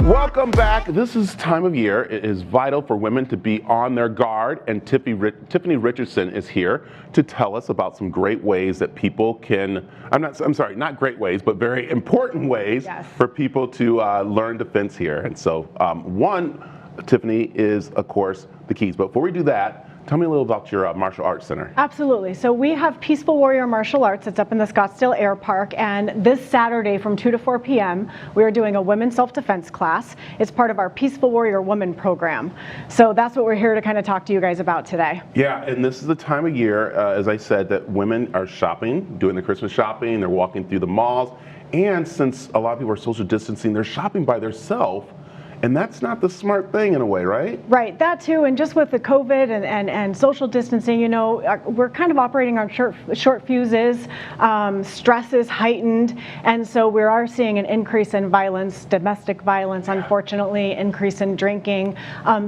Welcome back. This is time of year. It is vital for women to be on their guard, and Tiffany Richardson is here to tell us about some great ways that people can, not great ways, but very important ways for people to learn defense here. And so one, Tiffany, is, of course, the keys. But before we do that, tell me a little about your martial arts center. Absolutely. So we have Peaceful Warrior Martial Arts. It's up in the Scottsdale Air Park. And this Saturday from 2 to 4 p.m., we are doing a women's self-defense class. It's part of our Peaceful Warrior Woman program. So that's what we're here to kind of talk to you guys about today. Yeah, and this is the time of year, as I said, that women are shopping, doing the Christmas shopping. They're walking through the malls. And since a lot of people are social distancing, they're shopping by themselves. And that's not the smart thing in a way, right? Right, that too. And just with the COVID and social distancing, you know, we're kind of operating on short fuses. Stress is heightened. And so we are seeing an increase in violence, domestic violence, unfortunately, increase in drinking.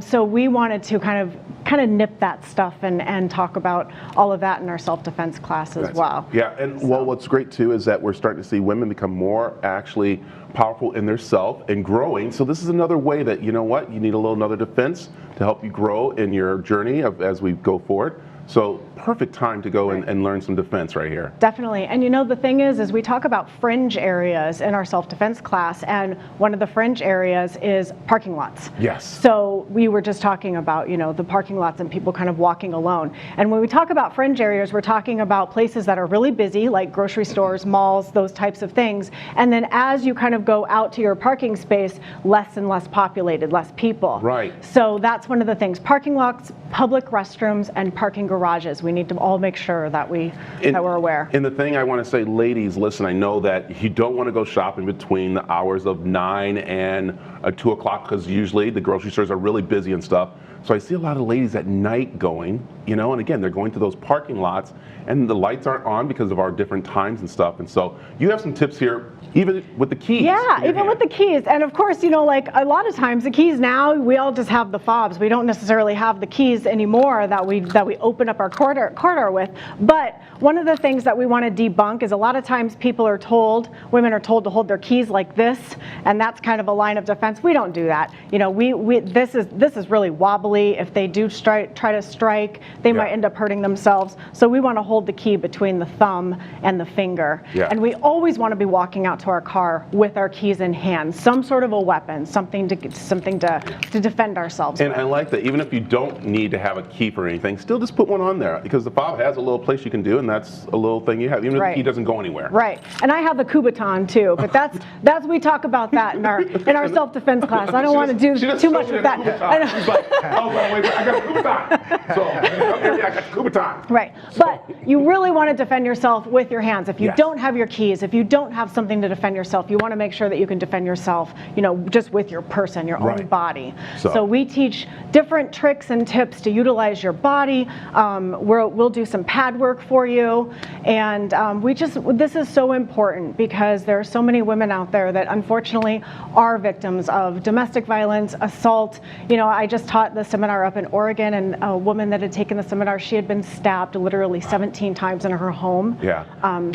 So we wanted to kind of nip that stuff and talk about all of that in our self-defense class as well. Yeah, and well, what's great too is that we're starting to see women become more actually powerful in their self and growing. So this is another way that, you know what, you need another defense to help you grow in your journey as we go forward. So perfect time to go and learn some defense right here. Definitely. And you know, the thing is we talk about fringe areas in our self-defense class, and one of the fringe areas is parking lots. Yes. So we were just talking about, you know, the parking lots and people kind of walking alone. And when we talk about fringe areas, we're talking about places that are really busy, like grocery stores, malls, those types of things. And then as you kind of go out to your parking space, less and less populated, less people. Right. So that's one of the things. Parking lots, public restrooms, and parking garages. We need to all make sure that we're aware. And the thing I want to say, ladies, listen, I know that you don't want to go shopping between the hours of 9 and 2 o'clock because usually the grocery stores are really busy and stuff. So I see a lot of ladies at night going, you know, and again, they're going to those parking lots and the lights aren't on because of our different times and stuff. And so you have some tips here, even with the keys. Yeah, even with the keys. And of course, you know, like a lot of times the keys now, we all just have the fobs. We don't necessarily have the keys anymore that we open up our corridor with. But one of the things that we want to debunk is a lot of times women are told to hold their keys like this, and that's kind of a line of defense. We don't do that. You know, this is really wobbly. If they do try to strike, they might end up hurting themselves. So we want to hold the key between the thumb and the finger. Yeah. And we always want to be walking out to our car with our keys in hand, some sort of a weapon, something to defend ourselves with. I like that. Even if you don't need to have a key for anything, still just put one on there, because the fob has a little place you can do, and that's a little thing you have, even if the key doesn't go anywhere. Right. And I have the kubaton too, but that's we talk about that in our self-defense class. I don't want to do too much with that. She's like, oh, wait, I got a kubaton. So I got the kubaton. Right. But you really want to defend yourself with your hands. If you don't have your keys, if you don't have something to defend yourself, you want to make sure that you can defend yourself, you know, just with your person, your own body. So we teach different tricks and tips to utilize your body. We'll do some pad work for you. And this is so important because there are so many women out there that unfortunately are victims of domestic violence, assault. You know, I just taught the seminar up in Oregon, and a woman that had taken the seminar, she had been stabbed literally 17 times in her home. Yeah.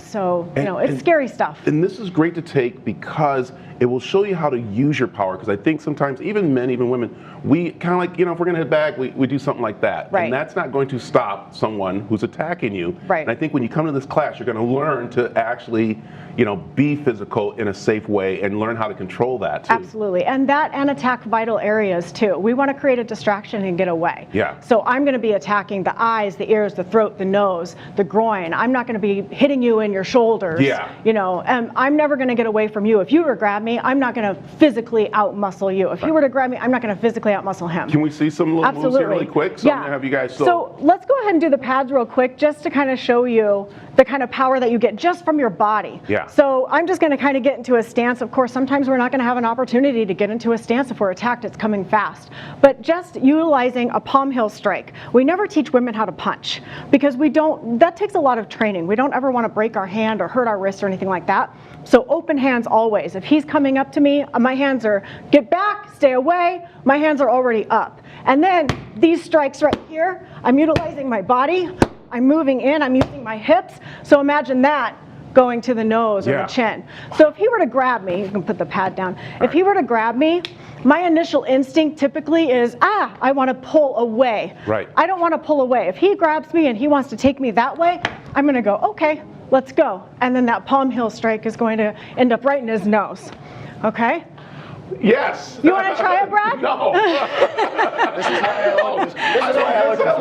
So, you know, it's scary stuff. And this is great to take because it will show you how to use your power, because I think sometimes even men, even women, we kind of like, you know, if we're going to hit back, we do something like that. Right. And that's not going to stop someone who's attacking you. Right. And I think when you come to this class, you're going to learn to actually, you know, be physical in a safe way and learn how to control that too. Absolutely. And attack vital areas too. We want to create a distraction and get away. Yeah. So I'm going to be attacking the eyes, the ears, the throat, the nose, the groin. I'm not going to be hitting you in your shoulders. Yeah. You know, and I'm never going to get away from you. If you were to grab me, I'm not going to physically outmuscle you. If you were to grab me, I'm not going to physically outmuscle him. Can we see some little moves here really quick? So I'm going to have you guys. So let's go ahead and do the pads real quick, just to kind of show you the kind of power that you get just from your body. Yeah. So I'm just going to kind of get into a stance. Of course, sometimes we're not going to have an opportunity to get into a stance if we're attacked. It's coming fast. But just utilizing a palm heel strike. We never teach women how to punch because that takes a lot of training. We don't ever want to break our hand or hurt our wrist or anything like that. So open hands always. If he's coming up to me, my hands are, get back, stay away. My hands are already up. And then these strikes right here, I'm utilizing my body. I'm moving in, I'm using my hips. So imagine that going to the nose or Yeah. the chin. So if he were to grab me, you can put the pad down. If he were to grab me, my initial instinct typically is, I want to pull away. Right. I don't want to pull away. If he grabs me and he wants to take me that way, I'm going to go, okay, let's go. And then that palm heel strike is going to end up right in his nose. Okay? Yes. You want to try it, Brad? No. This is why I look at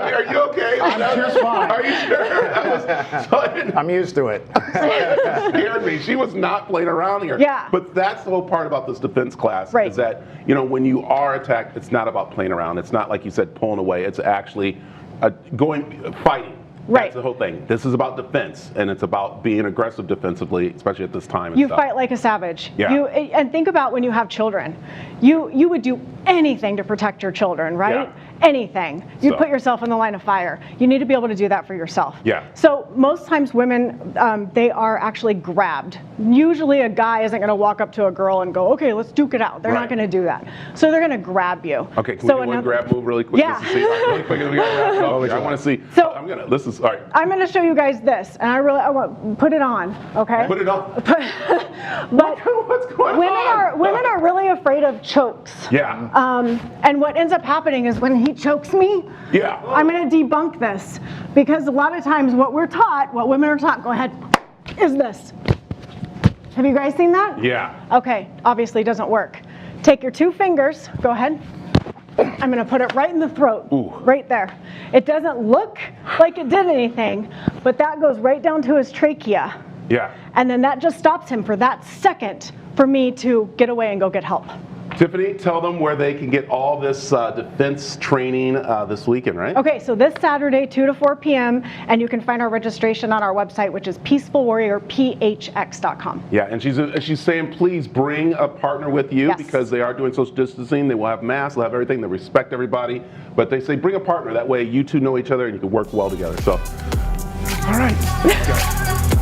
me. Are you okay? I'm just fine. Are you sure? I'm used to it. That scared me. She was not playing around here. Yeah. But that's the whole part about this defense class, Right. is that, you know, when you are attacked, it's not about playing around. It's not like you said pulling away. It's actually fighting. Right. That's the whole thing. This is about defense, and it's about being aggressive defensively, especially at this time. You stuff. fight like a savage. Yeah. And think about when you have children. You would do anything to protect your children, right? Yeah. Anything. You'd So- put yourself in the line of fire. You need to be able to do that for yourself. Yeah. So most times women, they are actually grabbed. Usually a guy isn't going to walk up to a girl and go, okay, let's duke it out. They're Right. not going to do that. So they're going to grab you. Okay, can So we do one another- grab move really quick? Yeah. Just to see, really quick. We gotta wrap it up here. I want to see. So- This is, all right. I'm going to show you guys this, and I want put it on, okay? Put it on. But What's going on? women are really afraid of chokes. Yeah. And what ends up happening is when he chokes me, Yeah. I'm going to debunk this, because a lot of times what women are taught, go ahead, is this. Have you guys seen that? Yeah. Okay, obviously doesn't work. Take your 2 fingers, go ahead. I'm going to put it right in the throat, Ooh. right there. It doesn't look like it did anything, but that goes right down to his trachea. Yeah. And then that just stops him for that second for me to get away and go get help. Tiffany, tell them where they can get all this defense training this weekend, right? Okay, so this Saturday, 2 to 4 p.m., and you can find our registration on our website, which is peacefulwarriorphx.com. Yeah, and she's saying, please bring a partner with you, Yes. because they are doing social distancing. They will have masks, they'll have everything. They respect everybody, but they say bring a partner. That way, you two know each other and you can work well together. So, all right.